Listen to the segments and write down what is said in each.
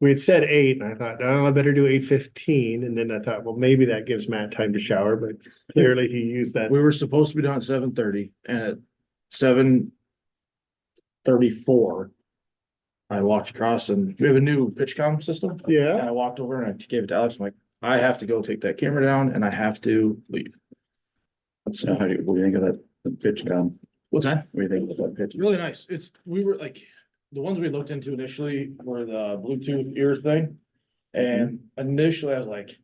we had said 8 and I thought, no, I better do 8:15. And then I thought, well, maybe that gives Matt time to shower, but clearly he used that. We were supposed to be done at 7:30 and at 7:34. I walked across and we have a new pitch comm system. And Yeah, I walked over and I gave it to Alex. I'm like, I have to go take that camera down and I have to leave. So what do you think of that pitch gun? What's that? What do you think of that pitch? Really nice. We were like, the ones we looked into initially were the Bluetooth ear thing. And initially I was like,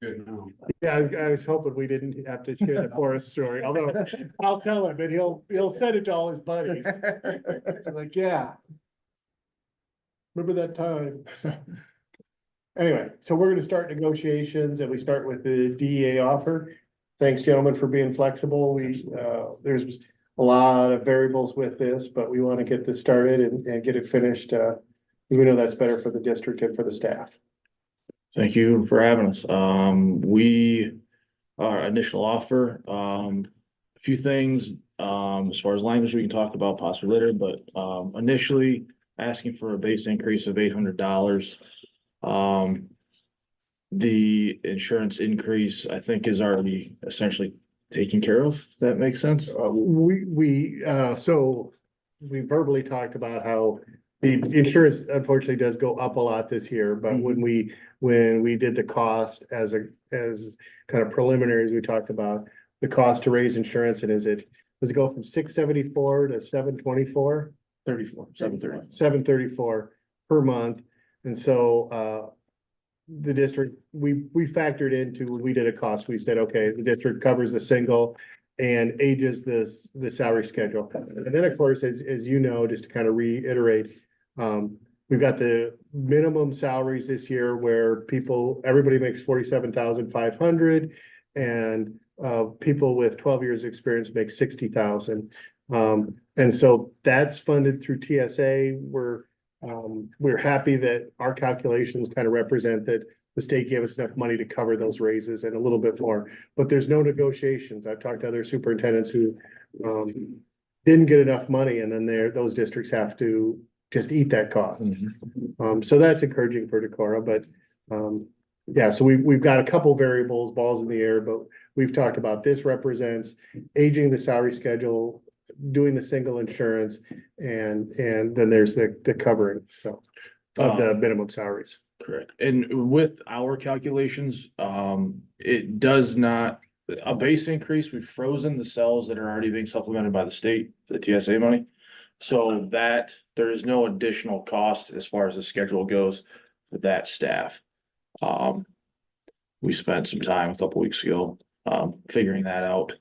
Good now. yeah, I was hoping we didn't have to share the forest story, although I'll tell him and he'll send it to all his buddies. Like, yeah. Remember that time? Anyway, so we're gonna start negotiations and we start with the DEA offer. Thanks, gentlemen, for being flexible. There's a lot of variables with this, but we want to get this started and get it finished. We know that's better for the district and for the staff. thank you for having us. Our initial offer, a few things, as far as language we can talk about possibly later, but, initially asking for a base increase of $800. The insurance increase, I think, is already essentially taken care of. Does that make sense? So we verbally talked about how the insurance unfortunately does go up a lot this year, but when we did the cost as kind of preliminaries, we talked about the cost to raise insurance and does it go from 674 to 724? 734 per month. And so, the district, we factored into, when we did a cost, we said, okay, the district covers the single and ages the salary schedule. And then, of course, as you know, just to kind of reiterate, we've got the minimum salaries this year where everybody makes 47,500. and people with 12 years of experience make 60,000. And so that's funded through TSA. We're happy that our calculations kind of represent that the state gave us enough money to cover those raises and a little bit more, but there's no negotiations. I've talked to other superintendents who didn't get enough money, and then those districts have to just eat that cost. So that's encouraging for Decorah, but yeah, so we've got a couple variables, balls in the air, but we've talked about this represents aging the salary schedule, doing the single insurance, and then there's the covering, so of the minimum salaries. Correct. And with our calculations, it does not, a base increase, we've frozen the cells that are already being supplemented by the state, for the TSA money. So that there is no additional cost as far as the schedule goes for that staff. We spent some time a couple weeks ago, figuring that out.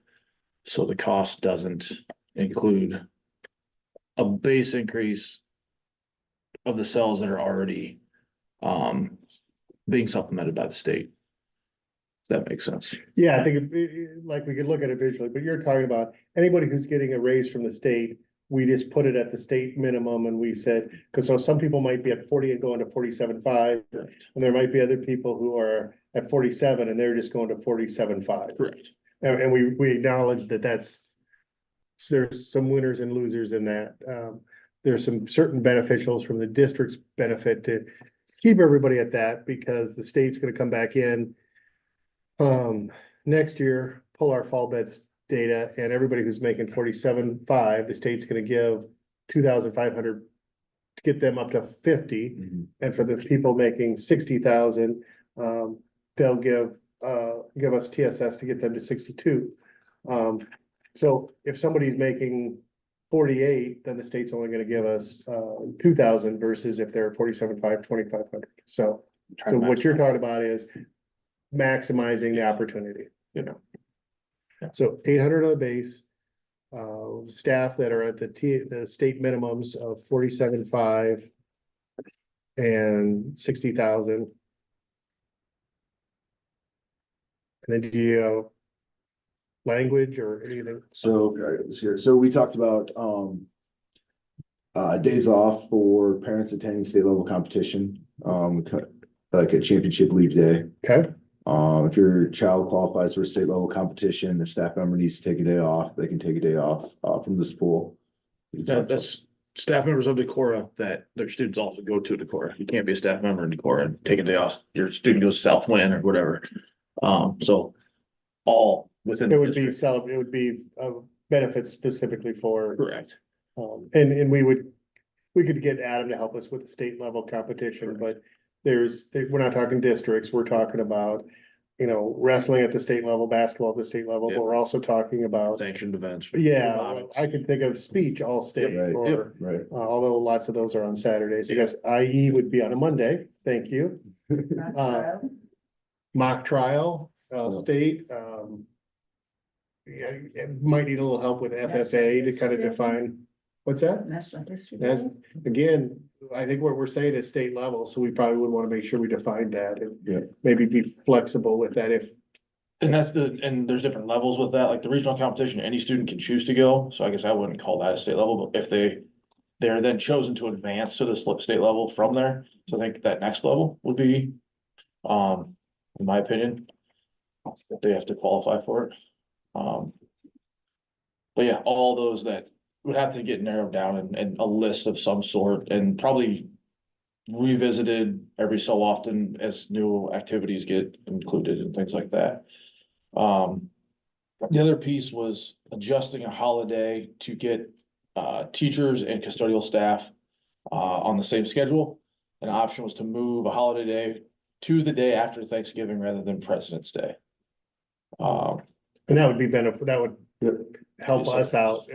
So the cost doesn't include a base increase of the cells that are already being supplemented by the state. If that makes sense. Yeah, I think like we could look at it visually, but you're talking about anybody who's getting a raise from the state. We just put it at the state minimum, and we said, because so some people might be at 40 and going to 47.5, and there might be other people who are at 47 and they're just going to 47.5. Correct. And we acknowledge that there's some winners and losers in that. There's some certain beneficials from the district's benefit to keep everybody at that, because the state's gonna come back in next year, pull our fall beds data, and everybody who's making 47.5, the state's gonna give 2,500 to get them up to 50. And for the people making 60,000, they'll give us TSS to get them to 62. So if somebody's making 48, then the state's only gonna give us 2,000 versus if they're 47.5, 2,500. So what you're talking about is maximizing the opportunity, you know. So 800 on the base, staff that are at the state minimums of 47.5 and 60,000. And then do you language or anything? So, it's here. So we talked about, days off for parents attending state level competition, like a championship leave day. Okay, If your child qualifies for a state level competition, the staff member needs to take a day off, they can take a day off, from the school. That's staff members of Decorah that their students also go to Decorah. You can't be a staff member in Decorah and take a day off. Your student goes to Southwind or whatever. So all within. it would be benefits specifically for, Correct. and we could get Adam to help us with the state level competition, but we're not talking districts, we're talking about, you know, wrestling at the state level, basketball at the state level, Yep. but we're also talking about, Sanctioned events. yeah, Robotics. I could think of speech all state, Right, or, Right. although lots of those are on Saturdays. I guess IE would be on a Monday, thank you. Mock trial, state, yeah, it might need a little help with FFA to kind of define, what's that? National History. That's, Day. again, I think what we're saying is state level, so we probably would want to make sure we define that Yeah. and maybe be flexible with that if. And and there's different levels with that, like the regional competition, any student can choose to go, so I guess I wouldn't call that a state level, but if they're then chosen to advance to the state level from there, so I think that next level would be, in my opinion, that they have to qualify for it. But yeah, all those that would have to get narrowed down and a list of some sort, and probably revisited every so often as new activities get included and things like that. The other piece was adjusting a holiday to get teachers and custodial staff on the same schedule. An option was to move a holiday day to the day after Thanksgiving rather than President's Day. And that would be that would Yep. help us out.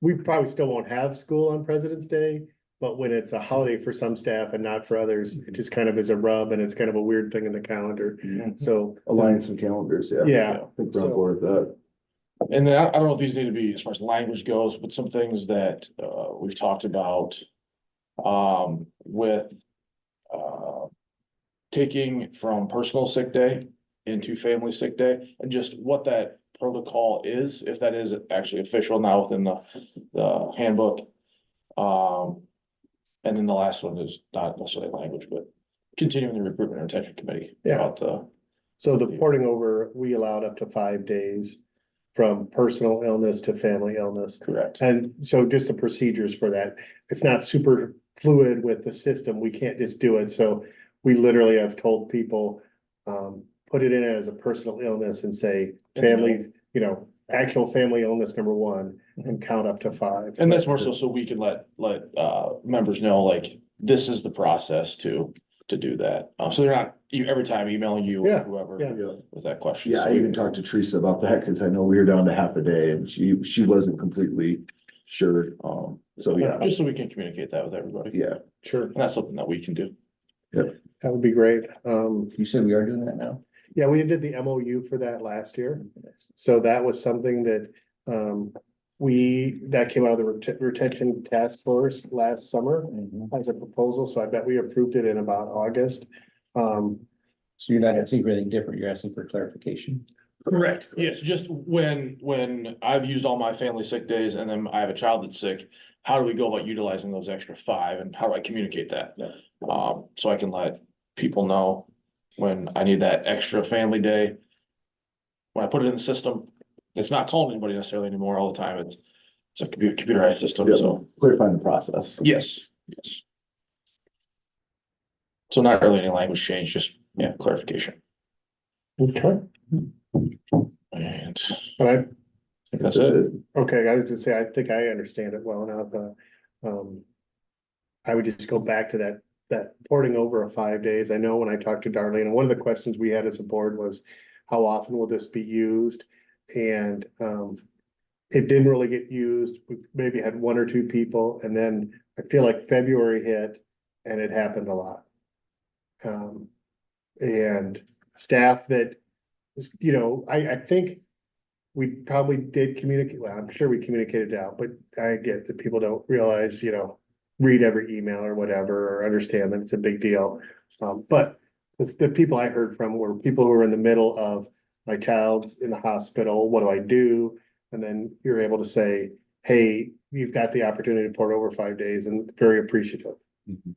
We probably still won't have school on President's Day, but when it's a holiday for some staff and not for others, it just kind of is a rub, and it's kind of a weird thing in the calendar. So. Align some calendars, yeah. Yeah. I think we're on board with that. And then I don't know if these need to be, as far as language goes, but some things that we've talked about with taking from personal sick day into family sick day and just what that protocol is, if that is actually official now within the handbook. And then the last one is not necessarily language, but continuing the recruitment and retention committee. Yeah. About the, So the porting over, we allowed up to 5 days from personal illness to family illness. correct. And so just the procedures for that, it's not super fluid with the system. We can't just do it. So we literally have told people, put it in as a personal illness and say In the middle. families, actual family illness number 1 and count up to 5. And that's more so we can let members know, like, this is the process to do that. So they're not, every time emailing you or Yeah, whoever yeah. with that question. Yeah, I even talked to Teresa about that, cause I know we were down to half a day and she wasn't completely sure, so yeah, Just so we can communicate that with everybody. yeah. Sure, And that's something that we can do. that would be great. You said we are doing that now? Yeah, we did the MOU for that last year. So that was something that, that came out of the retention task force last summer as a proposal. So I bet we approved it in about August. So you're not asking for anything different, you're asking for clarification? Correct. Yes, just when I've used all my family sick days and then I have a child that's sick, how do we go about utilizing those extra 5 and how do I communicate that? So I can let people know when I need that extra family day. When I put it in the system, it's not calling anybody necessarily anymore all the time. It's a computerized system, Yeah. so Clarifying the process. yes. So not really any language change, just, clarification. Okay. And But I think that's it. Okay, I was to say, I think I understand it well enough, I would just go back to that porting over of 5 days. I know when I talked to Darlene, and one of the questions we had as a board was, how often will this be used? And, it didn't really get used. We maybe had 1 or 2 people, and then I feel like February hit and it happened a lot. And staff that, I think we probably did communicate, well, I'm sure we communicated out, but I get that people don't realize, read every email or whatever, or understand that it's a big deal. But the people I heard from were people who were in the middle of, my child's in the hospital, what do I do? And then you're able to say, hey, you've got the opportunity to port over 5 days, and very appreciative.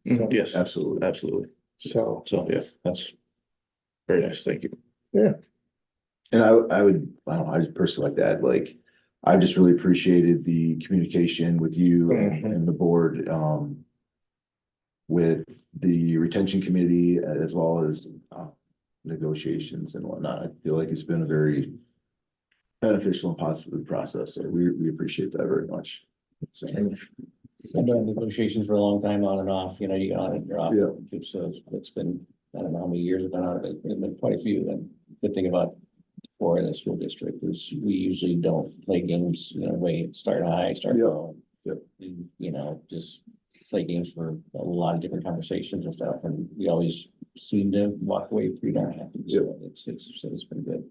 So, Yes, Absolutely. absolutely. so, So, yeah, that's very nice. Thank you. And I don't know, I just personally like that, like, I just really appreciated the communication with you and the board, with the retention committee as well as, negotiations and whatnot. I feel like it's been a very beneficial and positive process, so we appreciate that very much. So, I've done negotiations for a long time, on and off, you get on it, you're off. Yeah. So it's been, I don't know how many years I've been on it, it's been quite a few, and the thing about Decorah in the school district is we usually don't play games, wait, start high, start Yeah. low. Yep. And, just play games for a lot of different conversations and stuff, and we always seem to walk away pretty darn happy, so it's been good.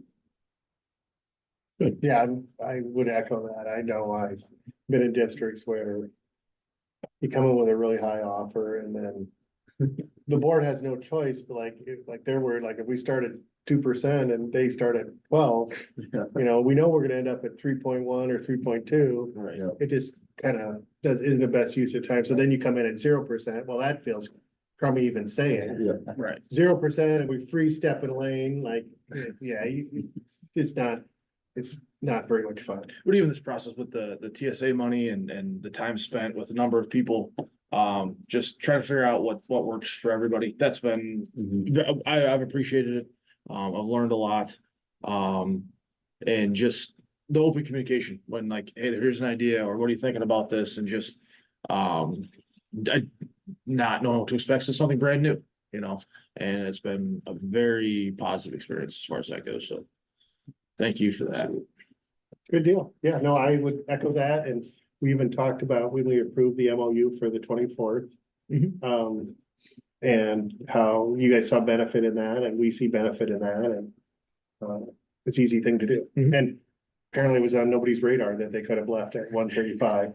yeah, I would echo that. I know I've been in districts where you come in with a really high offer, and then the board has no choice, but like there were, like, if we started 2% and they start at 12, we know we're gonna end up at 3.1 or 3.2. Right. Yeah. It just kind of isn't the best use of time. So then you come in at 0%. Well, that feels crummy even saying Yeah. Right. 0% and we free step in a lane, like, yeah, it's not very much fun. But even this process with the TSA money and the time spent with a number of people, just trying to figure out what works for everybody. That's been, I've appreciated it. I've learned a lot. And just the open communication when, like, hey, here's an idea, or what are you thinking about this? And just, not knowing what to expect is something brand new, and it's been a very positive experience as far as that goes. So thank you for that. Good deal. Yeah, no, I would echo that. And we even talked about when we approved the MOU for the 24th. And how you guys saw benefit in that, and we see benefit in that, and it's an easy thing to do. And apparently it was on nobody's radar that they could have left at 1:35.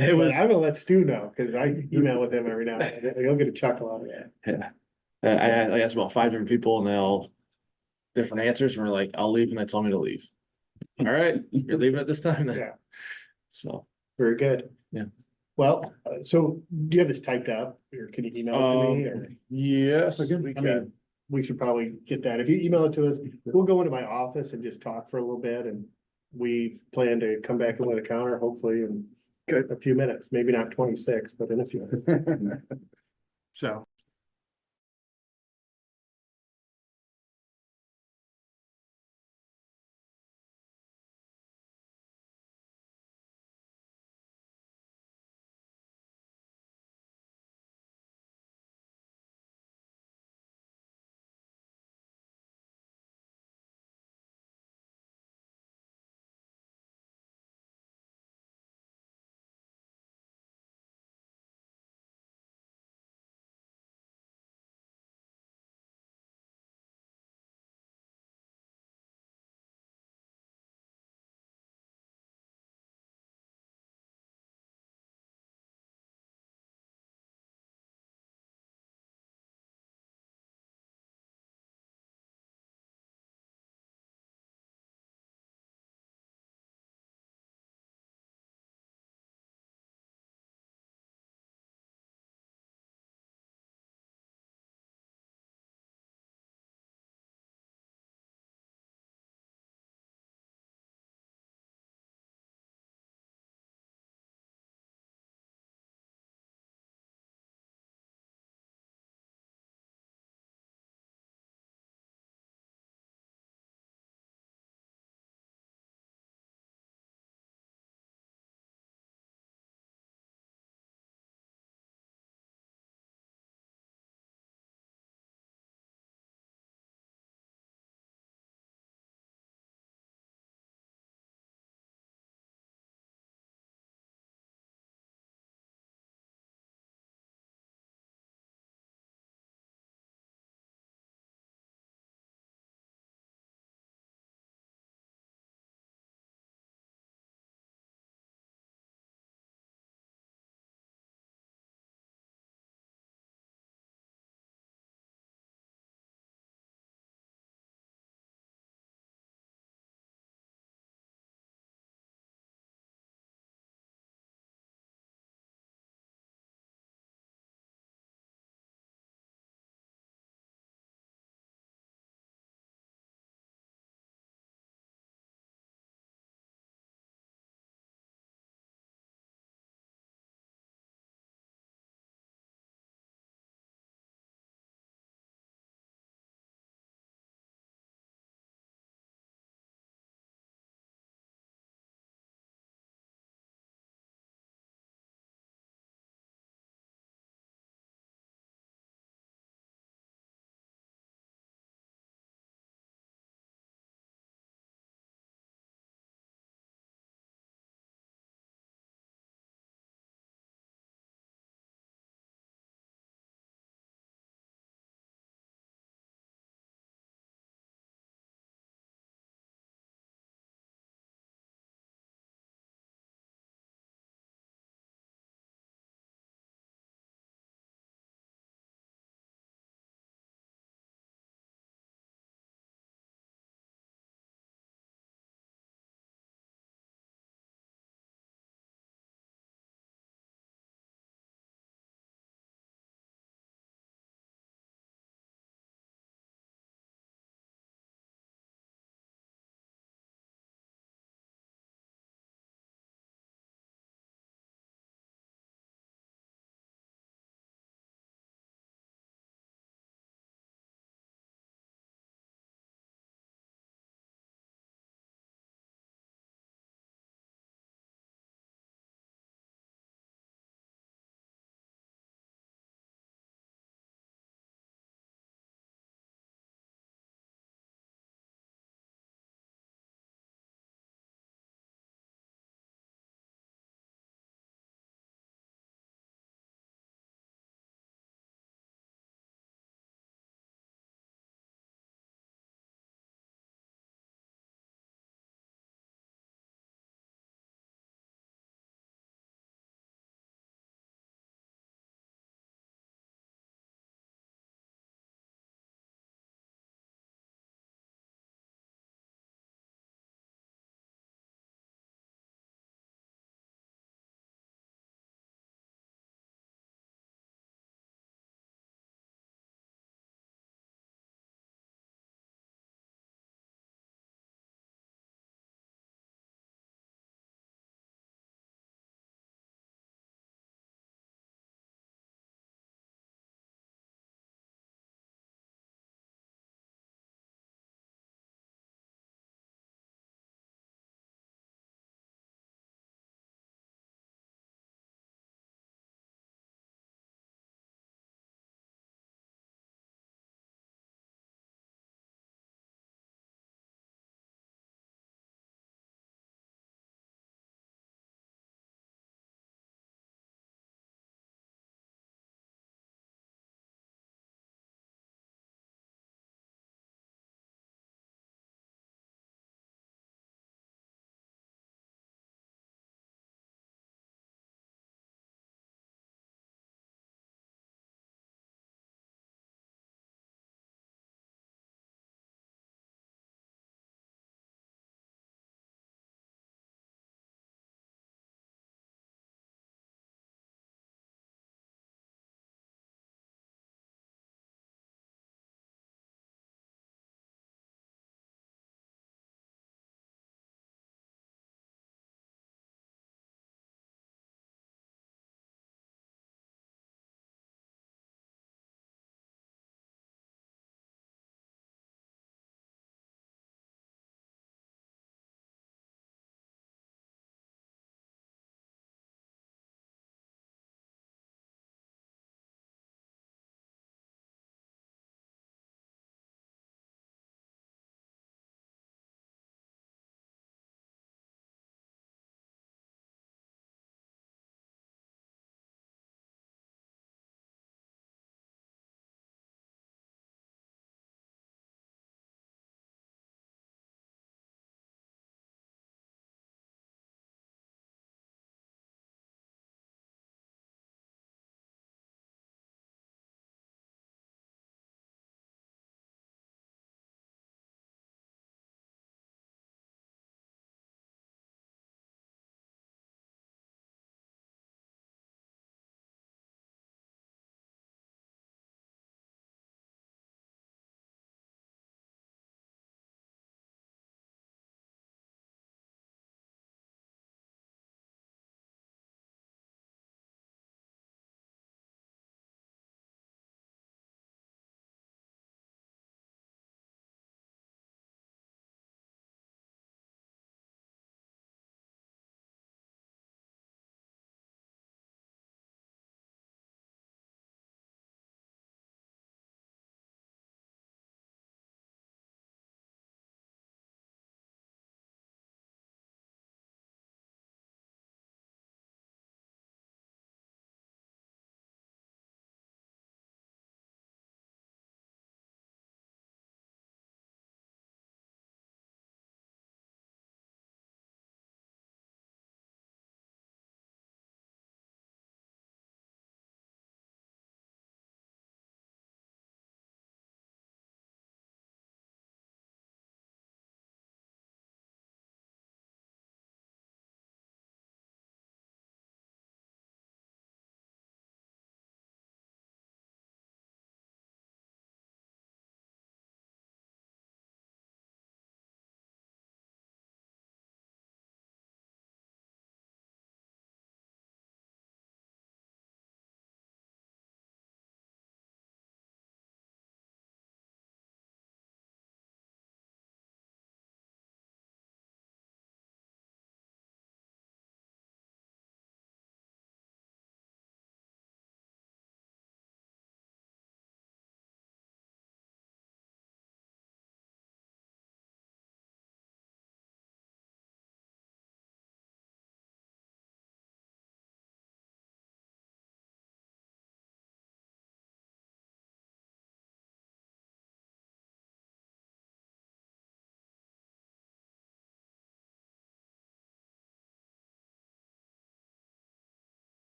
It was- I'm gonna let Stu know, because I email with him every now and then. He'll get a chuckle out of it. Yeah. I asked about 5 different people and different answers, and we're like, I'll leave, and they tell me to leave. All right, you're leaving at this time then. Yeah. So, Very good. Yeah. Well, so do you have this typed up or can you email it to me or? yes, I mean, we should probably get that. If you email it to us, we'll go into my office and just talk for a little bit and we plan to come back in with a counter, hopefully in a few minutes, maybe not 26, but in a few minutes. So.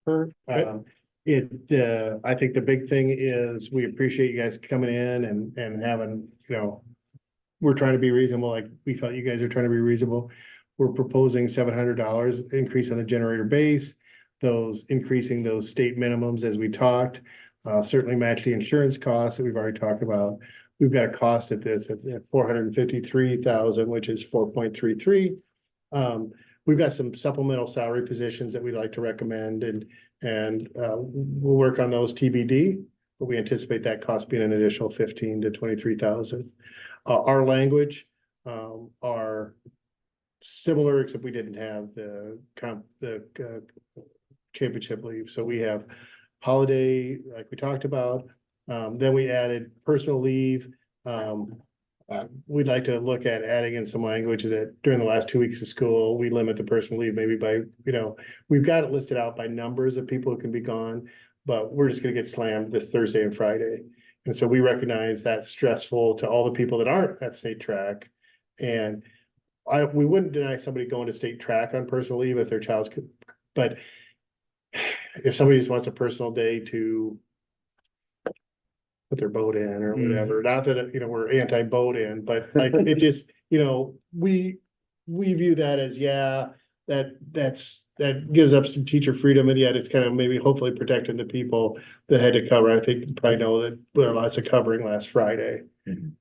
I think the big thing is we appreciate you guys coming in and having, we're trying to be reasonable, like we felt you guys are trying to be reasonable. We're proposing $700 increase on the generator base, increasing those state minimums as we talked. Certainly match the insurance costs that we've already talked about. We've got a cost at this at $453,000, which is 4.33. We've got some supplemental salary positions that we'd like to recommend and we'll work on those TBD, but we anticipate that cost being an additional 15 to 23,000. Our language are similar, except we didn't have the championship leave. So we have holiday, like we talked about. Then we added personal leave. We'd like to look at adding in some language that during the last 2 weeks of school, we limit the personal leave maybe by, we've got it listed out by numbers of people who can be gone, but we're just gonna get slammed this Thursday and Friday. And so we recognize that's stressful to all the people that aren't at state track. And we wouldn't deny somebody going to state track on personal leave if their child's, but if somebody just wants a personal day to put their boat in or whatever, not that, we're anti-boat in, but like, it just, we view that as, that gives up some teacher freedom, and yet it's kind of maybe hopefully protecting the people that had to cover. I think you probably know that there were lots of covering last Friday.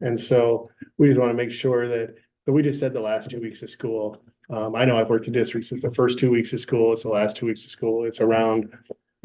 And so we just want to make sure that we just said the last 2 weeks of school. I know I've worked in districts since the first 2 weeks of school. It's the last 2 weeks of school. It's around,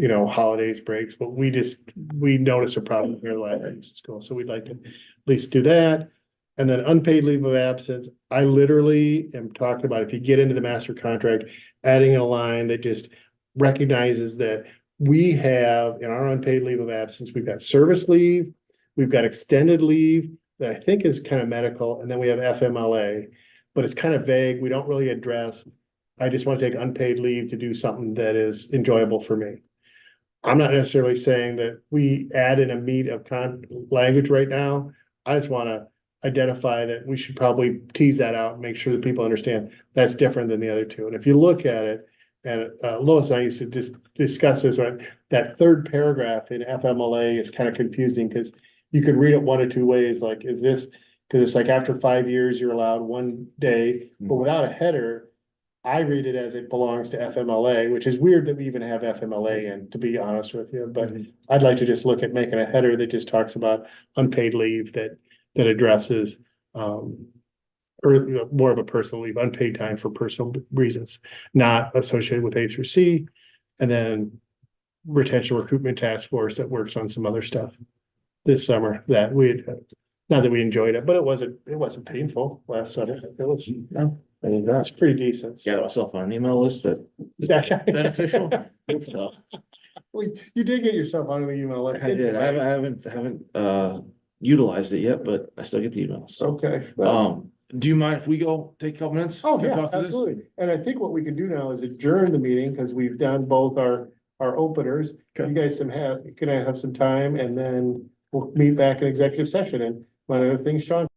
holidays, breaks, but we noticed a problem here the last 2 weeks of school. So we'd like to at least do that. And then unpaid leave of absence, I literally am talking about, if you get into the master contract, adding a line that just recognizes that we have in our unpaid leave of absence, we've got service leave, we've got extended leave that I think is kind of medical, and then we have FMLA, but it's kind of vague. We don't really address. I just want to take unpaid leave to do something that is enjoyable for me. I'm not necessarily saying that we add in a meat of language right now. I just want to identify that we should probably tease that out and make sure that people understand that's different than the other two. And if you look at it, and Lois and I used to discuss this, that third paragraph in FMLA is kind of confusing because you could read it one of two ways. Like, is this, because it's like after 5 years, you're allowed 1 day, but without a header, I read it as it belongs to FMLA, which is weird that we even have FMLA in, to be honest with you. But I'd like to just look at making a header that just talks about unpaid leave that addresses or more of a personal leave, unpaid time for personal reasons, not associated with A through C. And then retention recruitment task force that works on some other stuff this summer that not that we enjoyed it, but it wasn't painful last summer. It was, it's pretty decent. Got myself on an email list that beneficial. So Well, you did get yourself on the email list. I did. I haven't utilized it yet, but I still get the emails. So, Okay. do you mind if we go take a couple minutes? Oh, to yeah, talk through this? absolutely. And I think what we can do now is adjourn the meeting because we've done both our openers. Okay. You guys can have some time and then we'll meet back in executive session and one of the things Sean